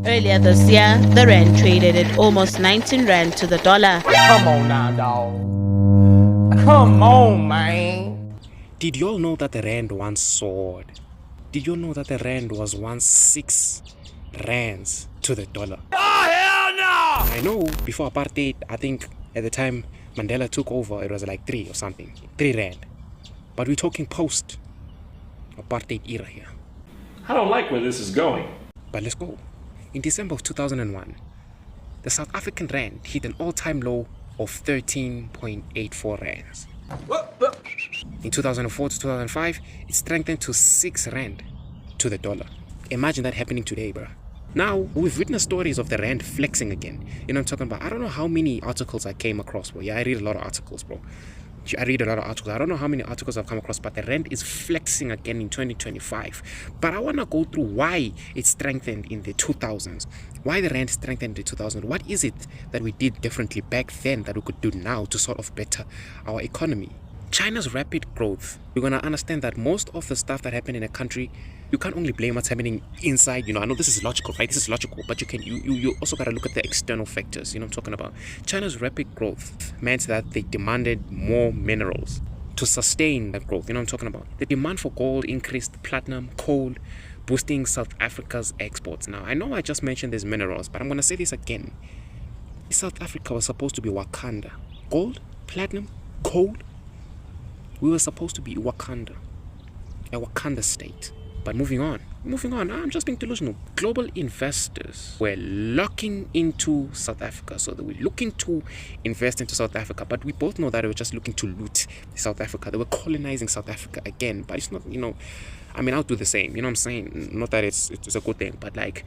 Earlier this year, the rand traded at almost 19 rand to the dollar. Come on now, dog. Come on, man. Did you all know that the rand once soared? Did you know that the rand was once 6 rands to the dollar? Oh, hell no! I know, before apartheid, I think at the time Mandela took over, it was like 3 or something. 3 rand. But we're talking post-apartheid era here. I don't like where this is going. But let's go. In December of 2001, the South African rand hit an all-time low of 13.84 rands. In 2004 to 2005, it strengthened to 6 rand to the dollar. Imagine that happening today, bro. Now, we've witnessed stories of the rand flexing again. You know what I'm talking about? I don't know how many articles I came across, bro. Yeah, I read a lot of articles, bro. I read a lot of articles. I don't know how many articles I've come across, but the rand is flexing again in 2025. But I want to go through why it strengthened in the 2000s. Why the rand strengthened in the 2000s. What is it that we did differently back then that we could do now to sort of better our economy? China's rapid growth. We're going to understand that most of the stuff that happened in a country, you can't only blame what's happening inside. You know, I know this is logical, right? This is logical, but you also got to look at the external factors. You know what I'm talking about? China's rapid growth meant that they demanded more minerals to sustain that growth. You know what I'm talking about? The demand for gold increased, platinum, coal, boosting South Africa's exports. Now, I know I just mentioned these minerals, but I'm going to say this again. South Africa was supposed to be Wakanda. Gold, platinum, coal. We were supposed to be Wakanda, a Wakanda state. But moving on, I'm just being delusional. Global investors were looking into South Africa, so they were looking to invest into South Africa. But we both know that they were just looking to loot South Africa. They were colonizing South Africa again. But it's not, you know, I mean, I'll do the same. You know what I'm saying? Not that it's a good thing, but like,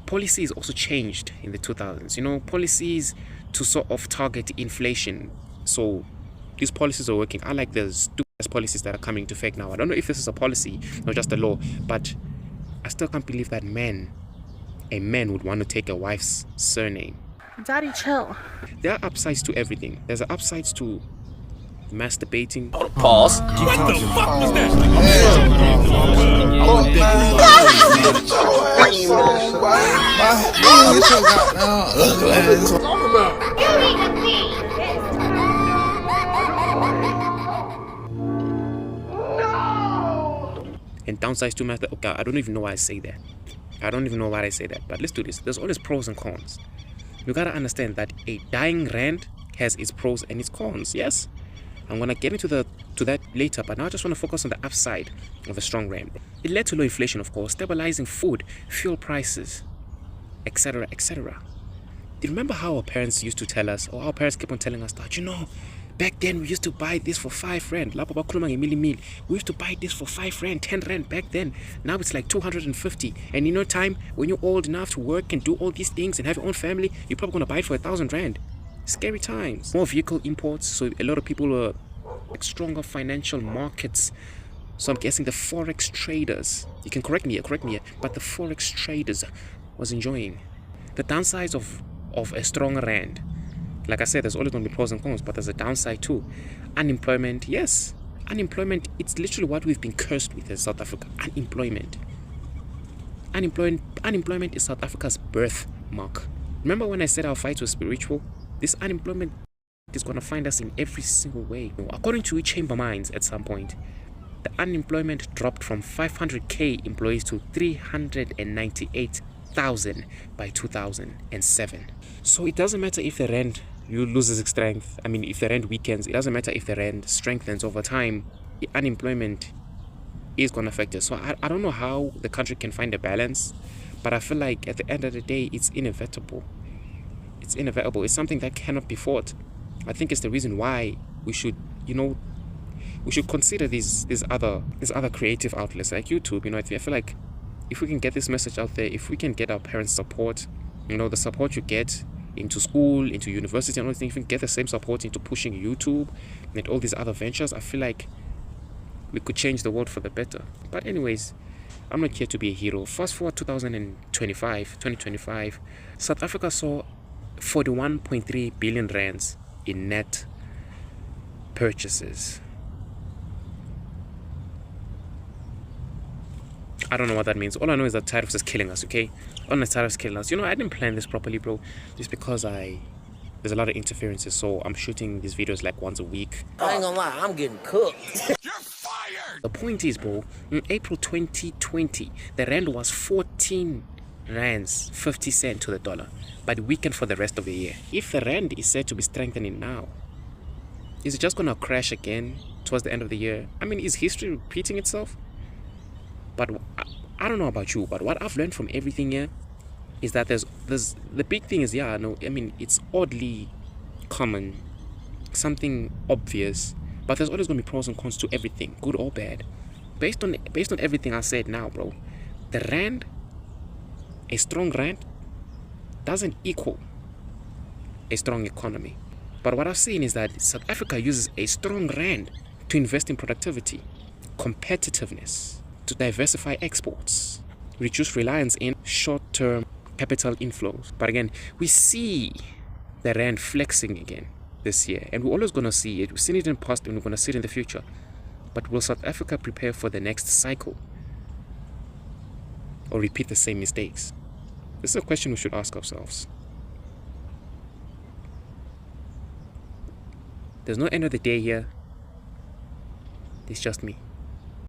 policies also changed in the 2000s. You know, policies to sort of target inflation. So these policies are working. I like the stupid policies that are coming to effect now. I don't know if this is a policy or just a law, but I still can't believe that a man would want to take a wife's surname. Daddy, chill. There are upsides to everything. There's upsides to masturbating. Pause. What the fuck was that? And downsides to master. Okay, I don't even know why I say that. But let's do this. There's always pros and cons. You gotta understand that a dying rand has its pros and its cons. Yes, I'm gonna get into that later, but now I just want to focus on the upside of a strong rand. It led to low inflation, of course, stabilizing food, fuel prices, etc., etc. Do you remember how our parents used to tell us, or our parents keep on telling us that, you know, back then we used to buy this for 5 rand. We used to buy this for 5 rand, 10 rand back then. Now it's like 250. And in no time, when you're old enough to work and do all these things and have your own family, you're probably gonna buy it for 1,000 rand. Scary times. More vehicle imports, so a lot of people were like stronger financial markets. So I'm guessing the forex traders, you can correct me here, but the forex traders was enjoying the downsides of a stronger rand. Like I said, there's always going to be pros and cons, but there's a downside too. Unemployment, yes. Unemployment, it's literally what we've been cursed with in South Africa. Unemployment is South Africa's birthmark. Remember when I said our fight was spiritual? This unemployment is going to find us in every single way. According to Chamber Minds, at some point, the unemployment dropped from 500k employees to 398,000 by 2007. So it doesn't matter if the rand loses its strength. I mean, if the rand weakens, it doesn't matter if the rand strengthens over time. The unemployment is going to affect us. So I don't know how the country can find a balance, but I feel like at the end of the day, it's inevitable. It's inevitable. It's something that cannot be fought. I think it's the reason why we should, you know, we should consider these other creative outlets like YouTube. You know, I feel like if we can get this message out there, if we can get our parents' support, you know, the support you get into school, into university and all these things, if we can get the same support into pushing YouTube and all these other ventures, I feel like we could change the world for the better. But anyways, I'm not here to be a hero. Fast forward 2025, South Africa saw 41.3 billion rands in net purchases. I don't know what that means. All I know is that tariffs is killing us, okay? All the tariffs killing us. You know, I didn't plan this properly, bro. Just because there's a lot of interferences, so I'm shooting these videos like once a week. I ain't gonna lie, I'm getting cooked. The point is, bro, in April 2020, the rand was 14 rands 50 cents to the dollar, but weakened for the rest of the year. If the rand is said to be strengthening now, is it just gonna crash again towards the end of the year? I mean, is history repeating itself? But I don't know about you, but what I've learned from everything here is that there's the big thing is, yeah, no, I mean, it's oddly common, something obvious, but there's always gonna be pros and cons to everything, good or bad. Based on everything I said now, bro, the rand, a strong rand, doesn't equal a strong economy. But what I've seen is that South Africa uses a strong rand to invest in productivity, competitiveness, to diversify exports, reduce reliance in short-term capital inflows. But again, we see the rand flexing again this year, and we're always going to see it. We've seen it in the past and we're going to see it in the future. But will South Africa prepare for the next cycle or repeat the same mistakes? This is a question we should ask ourselves. There's no end of the day here. It's just me.